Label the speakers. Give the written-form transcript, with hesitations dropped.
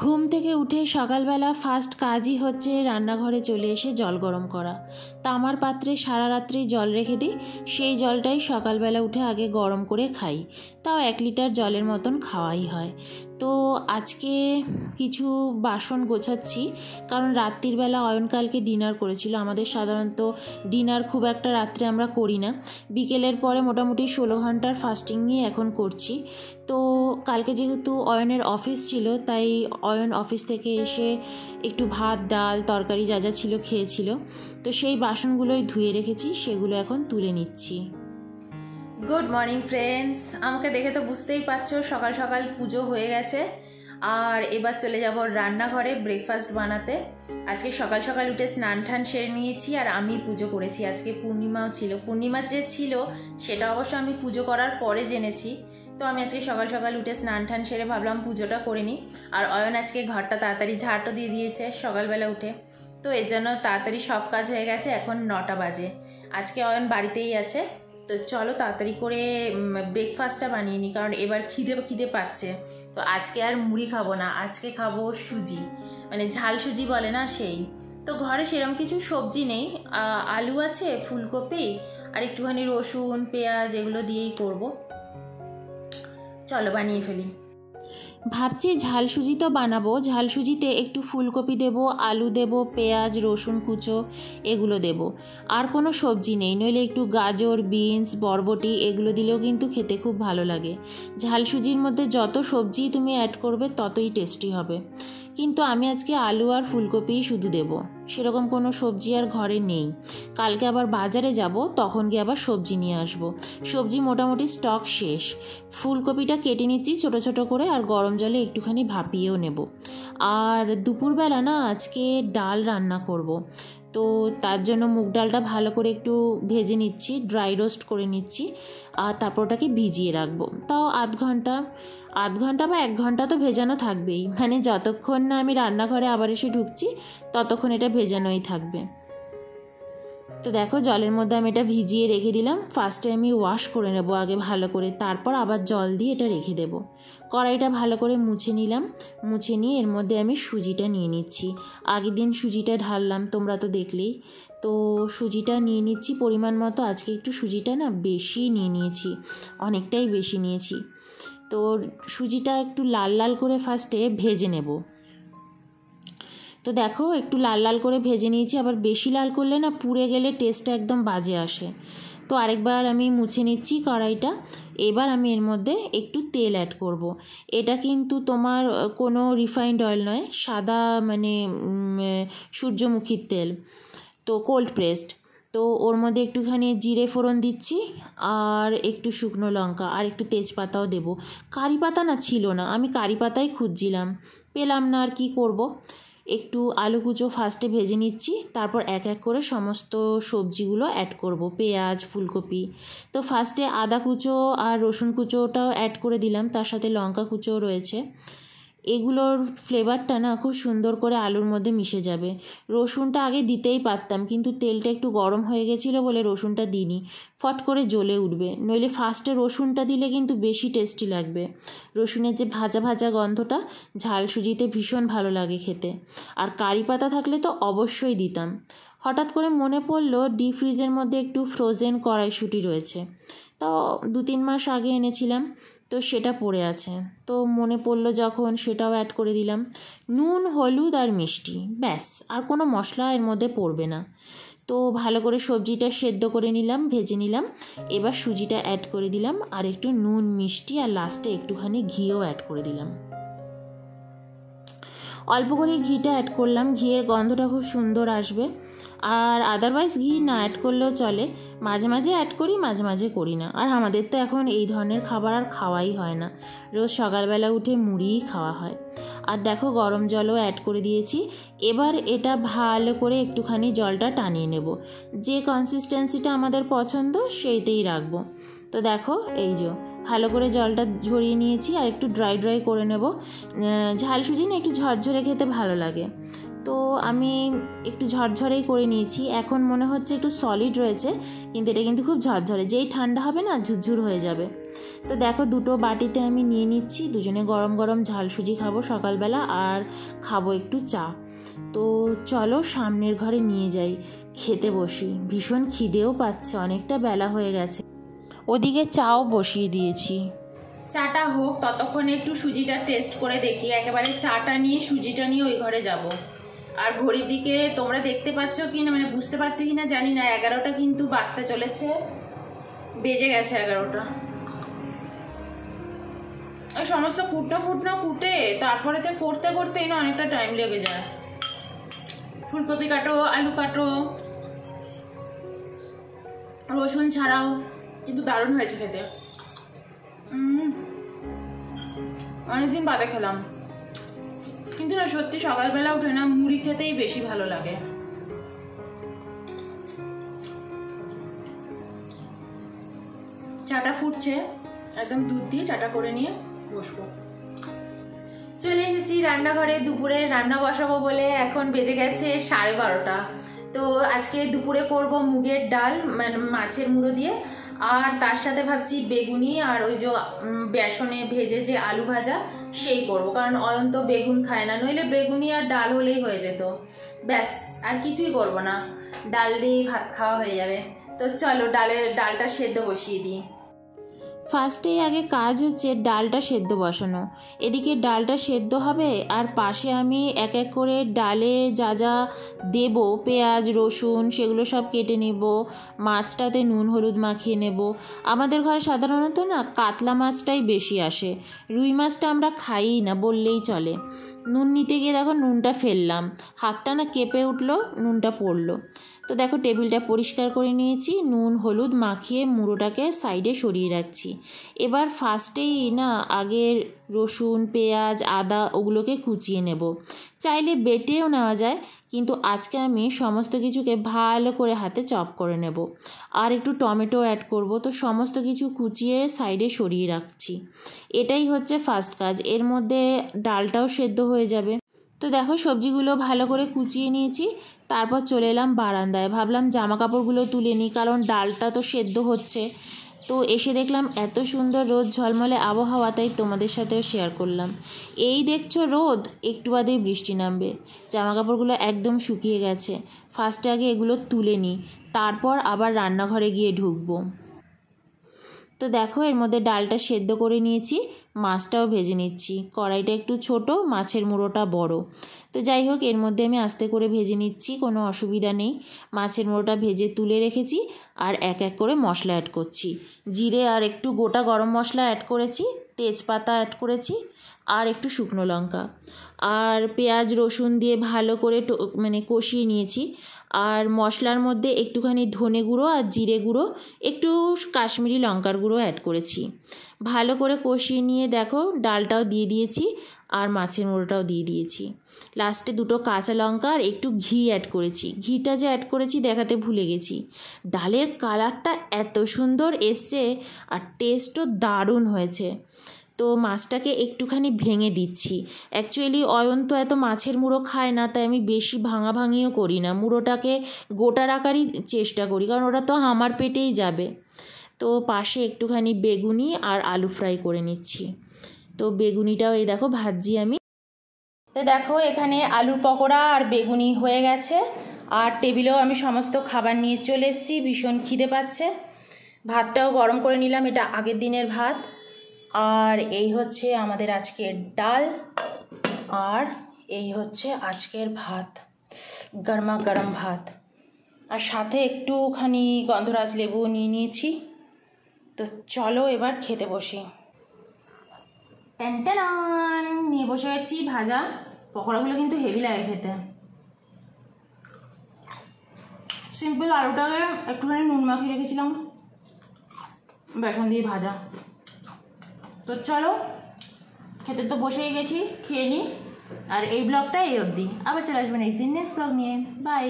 Speaker 1: ঘুম থেকে উঠে সকালবেলা ফার্স্ট কাজই হচ্ছে রান্নাঘরে চলে এসে জল গরম করা। তামার পাত্রে সারা রাত্রি জল রেখে দিই, সেই জলটাই সকালবেলা উঠে আগে গরম করে খাই। তাও 1 লিটার জলের মতন খাওয়াই হয়। তো আজকে কিছু বাসন গোছাচ্ছি, কারণ রাত্রির বেলা অয়নকালকে ডিনার করেছিল। আমাদের সাধারণত ডিনার খুব একটা রাত্রে আমরা করি না, বিকেলের পরে মোটামুটি 16 ঘন্টার ফাস্টিং নিয়ে এখন করছি। তো কালকে যেহেতু অয়নের অফিস ছিল, তাই অয়ন অফিস থেকে এসে একটু ভাত ডাল তরকারি যা যা ছিল খেয়েছিল। তো সেই বাসনগুলোই ধুয়ে রেখেছি, সেগুলো এখন তুলে নিচ্ছি। গুড মর্নিং ফ্রেন্ডস, আমাকে দেখে তো বুঝতেই পারছো সকাল সকাল পুজো হয়ে গেছে। আর এবার চলে যাব রান্নাঘরে ব্রেকফাস্ট বানাতে। আজকে সকাল সকাল উঠে স্নান টান সেরে নিয়েছি, আর আমি পুজো করেছি। আজকে পূর্ণিমাও ছিল। পূর্ণিমা যে ছিল সেটা অবশ্য আমি পুজো করার পরে জেনেছি। তো আমি আজকে সকাল সকাল উঠে স্নান টান সেরে ভাবলাম পুজোটা করে নিই। আর অয়ন আজকে ঘরটা তাড়াতাড়ি ঝাড়টো দিয়ে দিয়েছে সকালবেলা উঠে, তো এর জন্য তাড়াতাড়ি সব কাজ হয়ে গেছে। এখন 9টা বাজে। আজকে অয়ন বাড়িতেই আছে। তো চলো তাড়াতাড়ি করে ব্রেকফাস্টটা বানিয়ে নিই, কারণ এবার খিদে পাচ্ছে। তো আজকে আর মুড়ি খাবো না, আজকে খাবো সুজি, মানে ঝাল সুজি বলে না সেই। তো ঘরে সেরকম কিছু সবজি নেই, আলু আছে, ফুলকপি আর একটুখানি রসুন পেঁয়াজ এগুলো দিয়েই করব। চলো বানিয়ে ফেলি। ভাবছি ঝাল সুজি তো বানাবো। ঝাল সুজিতে একটু ফুলকপি দেব, আলু দেব, পেঁয়াজ রসুন কুচো এগুলো দেব। আর কোনো সবজি নেই, নইলে একটু গাজর বিনস বরবটি এগুলো দিলেও কিন্তু খেতে খুব ভালো লাগে। ঝাল সুজির মধ্যে যত সবজি তুমি অ্যাড করবে ততই টেস্টি হবে। কিন্তু আমি আজকে আলু আর ফুলকপি শুধু দেব, সেরকম কোনো সবজি আর ঘরে নেই। কালকে আবার বাজারে যাব, তখন গিয়ে আবার সবজি নিয়ে আসব। সবজি মোটামুটি স্টক শেষ। ফুলকপিটা কেটে নিচ্ছি ছোট ছোট করে, আর গরম জলে একটুখানি ভাপিয়েও নেব। আর দুপুরবেলা না আজকে ডাল রান্না করব। তো তার জন্য মুগ ডালটা ভালো করে একটু ভেজে নিচ্ছি, ড্রাই রোস্ট করে নিচ্ছি। আর তারপর ওটাকে ভিজিয়ে রাখবো, তাও আধ ঘন্টা বা 1 ঘন্টা তো ভেজানো থাকবেই। মানে যতক্ষণ না আমি রান্নাঘরে আবার এসে ঢুকছি ততক্ষণ এটা ভেজানোই থাকবে। তো দেখো জলের মধ্যে আমি এটা ভিজিয়ে রেখে দিলাম। ফার্স্টে আমি ওয়াশ করে নেব আগে ভালো করে, তারপর আবার জল দিয়ে এটা রেখে দেব। কড়াইটা ভালো করে মুছে নিলাম, মুছে নিয়ে এর মধ্যে আমি সুজিটা নিয়ে নিচ্ছি। আগের দিন সুজিটা ঢাললাম, তোমরা তো দেখলেই। তো সুজিটা নিয়ে নিচ্ছি পরিমাণ মতো। আজকে একটু সুজিটা না বেশি নিয়ে নিয়েছি, অনেকটাই বেশি নিয়েছি। তো সুজিটা একটু লাল লাল করে ফার্স্টে ভেজে নেব। তো দেখো একটু লাল লাল করে ভেজে নিয়েছি, আবার বেশি লাল করলে না পুড়ে গেলে টেস্টটা একদম বাজে আসে। তো আরেকবার আমি মুছে নিচ্ছি কড়াইটা। এবার আমি এর মধ্যে একটু তেল অ্যাড করব। এটা কিন্তু তোমার কোনো রিফাইন্ড অয়েল নয়, সাদা মানে সূর্যমুখীর তেল, তো কোল্ড প্রেসড। তো ওর মধ্যে একটুখানি জিরে ফোড়ন দিচ্ছি, আর একটু শুকনো লঙ্কা আর একটু তেজপাতাও দেব। কারি পাতা না ছিল না, আমি কারি পাতাই খুঁজছিলাম, পেলাম না, আর কি করব। একটু আলু কুচো ফার্স্টে ভেজে নিচ্ছি, তারপর এক এক করে সমস্ত সবজিগুলো অ্যাড করব, পেঁয়াজ ফুলকপি। তো ফার্স্টে আদা কুচো আর রসুন কুচোটাও অ্যাড করে দিলাম, তার সাথে লঙ্কা কুচোও রয়েছে। এগুলোর ফ্লেভারটা না খুব সুন্দর করে আলুর মধ্যে মিশে যাবে। রসুনটা আগে দিতেই পারতাম, কিন্তু তেলটা একটু গরম হয়ে গেছিলো বলে রসুনটা দিইনি, ফট করে জ্বলে উঠবে। নইলে ফার্স্টে রসুনটা দিলে কিন্তু বেশি টেস্টি লাগবে। রসুনের যে ভাজা ভাজা গন্ধটা ঝাল সুজিতে ভীষণ ভালো লাগে খেতে। আর কারি পাতা থাকলে তো অবশ্যই দিতাম। হঠাৎ করে মনে পড়লো ডিপ ফ্রিজের মধ্যে একটু ফ্রোজেন কড়াইশুঁটি রয়েছে, তো 2-3 মাস আগে এনেছিলাম, তো সেটা পড়ে আছে। তো মনে পড়লো যখন, সেটাও অ্যাড করে দিলাম। নুন হলুদ আর মিষ্টি, ব্যাস, আর কোনো মশলা এর মধ্যে পড়বে না। তো ভালো করে সবজিটা সেদ্ধ করে নিলাম, ভেজে নিলাম। এবার সুজিটা অ্যাড করে দিলাম, আর একটু নুন মিষ্টি আর লাস্টে একটুখানি ঘিও অ্যাড করে দিলাম। অল্প করে ঘিটা অ্যাড করলাম, ঘিয়ের গন্ধটা খুব সুন্দর আসবে। আর আদারওয়াইজ ঘি না অ্যাড করলেও চলে, মাঝে মাঝে অ্যাড করি মাঝে মাঝে করি না। আর আমাদের তো এখন এই ধরনের খাবার আর খাওয়াই হয় না, রোজ সকালবেলা উঠে মুড়িই খাওয়া হয়। আর দেখো গরম জলও অ্যাড করে দিয়েছি। এবার এটা ভালো করে একটুখানি জলটা টানিয়ে নেব, যে কনসিস্টেন্সিটা আমাদের পছন্দ সেইটাই রাখবো। তো দেখো এই যে ভালো করে জলটা ঝরিয়ে নিয়েছি, আর একটু ড্রাই করে নেব। ঝাল সুজি না একটু ঝরঝরে খেতে ভালো লাগে, তো আমি একটু ঝরঝরেই করে নিয়েছি। এখন মনে হচ্ছে একটু সলিড রয়েছে, কিন্তু এটা কিন্তু খুব ঝরঝরে, যেই ঠান্ডা হবে না ঝুরঝুর হয়ে যাবে। তো দেখো দুটো বাটিতে আমি নিয়ে নিচ্ছি, দুজনে গরম গরম ঝাল সুজি খাবো সকালবেলা, আর খাবো একটু চা। তো চলো সামনের ঘরে নিয়ে যাই, খেতে বসি। ভীষণ খিদেও পাচ্ছে, অনেকটা বেলা হয়ে গেছে। ওদিকে চাও বসিয়ে দিয়েছি। চাটা হোক, ততক্ষণে একটু সুজিটা টেস্ট করে দেখি। একেবারে চাটা নিয়ে সুজিটা নিয়ে ওই ঘরে যাব। আর ঘড়ির দিকে তোমরা দেখতে পাচ্ছ কি না, মানে বুঝতে পারছো কি না জানি না, 11টা কিন্তু বাজতে চলেছে, বেজে গেছে 11টা। ওই সমস্ত ফুটনো কুটে তারপরে তো করতে করতেই না অনেকটা টাইম লেগে যায়। ফুলকপি কাটো, আলু কাটো, রসুন ছাড়াও, কিন্তু দারুণ হয়েছে খেতে। অনেকদিন বাদে খেলাম, কিন্তু না সত্যি সকালবেলা উঠে না মুড়ি খেতেই বেশি ভালো লাগে। চাটা ফুটছে, একদম দুধ দিয়ে চাটা করে নিয়ে বসবো। চলে এসেছি রান্নাঘরে, দুপুরে রান্না বসাবো বলে। এখন বেজে গেছে 12:30। তো আজকে দুপুরে করব মুগের ডাল, মানে মাছের মুড়ো দিয়ে, আর তার সাথে ভাবছি বেগুনি আর ওই যে বেসনে ভেজে যে আলু ভাজা সেই করব, কারণ অয়ন্ত বেগুন খায় না। নইলে বেগুনি আর ডাল হলেই হয়ে যেত, ব্যাস আর কিছুই করব না, ডাল দিয়েই ভাত খাওয়া হয়ে যাবে। তো চলো ডালটা সেদ্ধ বসিয়ে দিই। ফার্স্টেই আগে কাজ হচ্ছে ডালটা সেদ্ধ বসানো। এদিকে ডালটা সেদ্ধ হবে, আর পাশে আমি এক এক করে ডালে যা যা দেব, পেঁয়াজ রসুন সেগুলো সব কেটে নেব। মাছটাতে নুন হলুদ মাখিয়ে নেব। আমাদের ঘরে সাধারণত না কাতলা মাছটাই বেশি আসে, রুই মাছটা আমরা খাইই না বললেই চলে। নুন নিতে গিয়ে দেখো নুনটা ফেললাম, হাতটা না কেঁপে উঠলো, নুনটা পড়লো। তো দেখো টেবিলটা পরিষ্কার করে নিয়েছি, নুন হলুদ মাখিয়ে মুড়োটাকে সাইডে সরিয়ে রাখছি। এবার ফার্স্টেই না আগে রসুন পেঁয়াজ আদা ওগুলোকে কুচিয়ে নেব। চাইলে বেটেও নেওয়া যায়, কিন্তু আজকে আমি সমস্ত কিছুকে ভালো করে হাতে চপ করে নেব। আর একটু টমেটো অ্যাড করব। তো সমস্ত কিছু কুচিয়ে সাইডে সরিয়ে রাখছি। এটাই হচ্ছে ফার্স্ট কাজ, এর মধ্যে ডালটাও সেদ্ধ হয়ে যাবে। তো দেখো সবজিগুলো ভালো করে কুচিয়ে নিয়েছি, তারপর চলে এলাম বারান্দায়। ভাবলাম জামা কাপড়গুলো তুলে নিই, কারণ ডালটা তো সেদ্ধ হচ্ছে। তো এসে দেখলাম এত সুন্দর রোদ ঝলমলে আবহাওয়া, তাই তোমাদের সাথেও শেয়ার করলাম। এই দেখছো রোদ, একটু বাদেই বৃষ্টি নামবে। জামা কাপড়গুলো একদম শুকিয়ে গেছে। ফার্স্টে আগে এগুলো তুলে নিই, তারপর আবার রান্নাঘরে গিয়ে ঢুকবো। তো দেখো এর মধ্যে ডালটা সেদ্ধ করে নিয়েছি, মাছটাও ভেজে নিচ্ছি। কড়াইটা একটু ছোট, মাছের মুড়োটা বড়। তো যাই হোক এর মধ্যে আমি আস্তে করে ভেজে নিচ্ছি, কোনো অসুবিধা নেই। মাছের মুড়োটা ভেজে তুলে রেখেছি, আর এক এক করে মশলা অ্যাড করছি। জিরে আর একটু গোটা গরম মশলা অ্যাড করেছি, তেজপাতা অ্যাড করেছি, আর একটু শুকনো লঙ্কা, আর পেঁয়াজ রসুন দিয়ে ভালো করে মানে কষিয়ে নিয়েছি। আর মশলার মধ্যে একটুখানি ধনে গুঁড়ো আর জিরে গুঁড়ো, একটু কাশ্মীরি লঙ্কার গুঁড়ো অ্যাড করেছি। ভালো করে কষিয়ে নিয়ে দেখো ডালটাও দিয়ে দিয়েছি, আর মাছের মুড়োটাও দিয়ে দিয়েছি। লাস্টে দুটো কাঁচা লঙ্কা আর একটু ঘি অ্যাড করেছি। ঘিটা যে অ্যাড করেছি দেখাতে ভুলে গেছি। ডালের কালারটা এত সুন্দর এসছে, আর টেস্টও দারুণ হয়েছে। তো মাছটাকে একটুখানি ভেঙে দিচ্ছি। অ্যাকচুয়ালি অয়ন্ত এত মাছের মুড়ো খায় না, তাই আমি বেশি ভাঙাভাঙিও করি না, মুড়োটাকে গোটা রাখারই চেষ্টা করি, কারণ ওটা তো আমার পেটেই যাবে। তো পাশে একটুখানি বেগুনি আর আলু ফ্রাই করে নিচ্ছি। তো বেগুনিটাও এই দেখো ভাজছি আমি। তো দেখো এখানে আলুর পকোড়া আর বেগুনি হয়ে গেছে, আর টেবিলেও আমি সমস্ত খাবার নিয়ে চলে এসেছি। ভীষণ খিদে পাচ্ছে। ভাতটাও গরম করে নিলাম, এটা আগের দিনের ভাত। আর এই হচ্ছে আমাদের আজকের ডাল, আর এই হচ্ছে আজকের ভাত, গরমা গরম ভাত। আর সাথে একটুখানি গন্ধরাজ লেবু নিয়ে নিয়েছি। তো চলো এবার খেতে বসি। টেনটেন নিয়ে বসে গেছি ভাজা পকোড়াগুলো, কিন্তু হেভি লাগে খেতে। সিম্পল আলুটাকে একটুখানি নুন মাখিয়ে রেখেছিলাম, বেসন দিয়ে ভাজা। তো চলো খেতে তো বসেই গেছি, খেয়ে নিই। আর এই ব্লগটা এই অবধি, আবার চলে আসবেন একদিন নেক্সট ব্লগ নিয়ে। বাই।